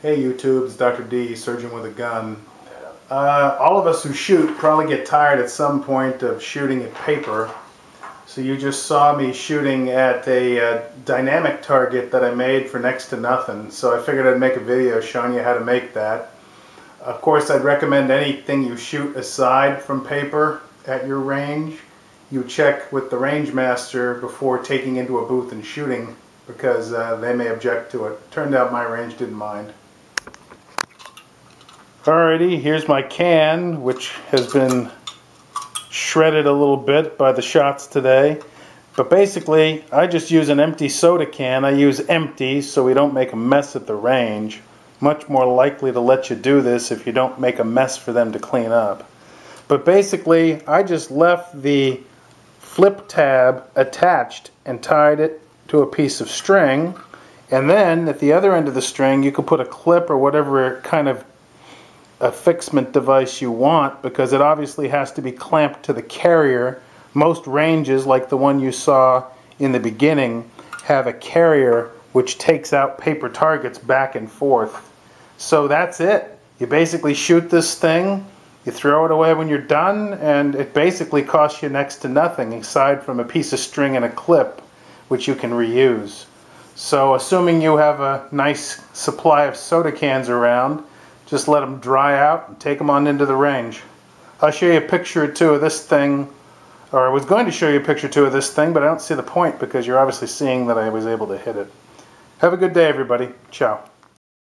Hey YouTube, it's Dr. D, surgeon with a gun. All of us who shoot probably get tired at some point of shooting at paper. So you just saw me shooting at a dynamic target that I made for next to nothing. So I figured I'd make a video showing you how to make that. Of course, I'd recommend anything you shoot aside from paper at your range, you check with the range master before taking into a booth and shooting, because they may object to it. Turned out my range didn't mind. Alrighty, here's my can, which has been shredded a little bit by the shots today. But basically, I just use an empty soda can. I use empty so we don't make a mess at the range. Much more likely to let you do this if you don't make a mess for them to clean up. But basically, I just left the flip tab attached and tied it to a piece of string. And then at the other end of the string, you can put a clip or whatever kind of affixment device you want, because it obviously has to be clamped to the carrier. Most ranges, like the one you saw in the beginning, have a carrier which takes out paper targets back and forth. So that's it. You basically shoot this thing, you throw it away when you're done, and it basically costs you next to nothing aside from a piece of string and a clip which you can reuse. So assuming you have a nice supply of soda cans around, just let them dry out and take them on into the range. I'll show you a picture or two of this thing, or I was going to show you a picture or two of this thing, but I don't see the point because you're obviously seeing that I was able to hit it. Have a good day, everybody. Ciao.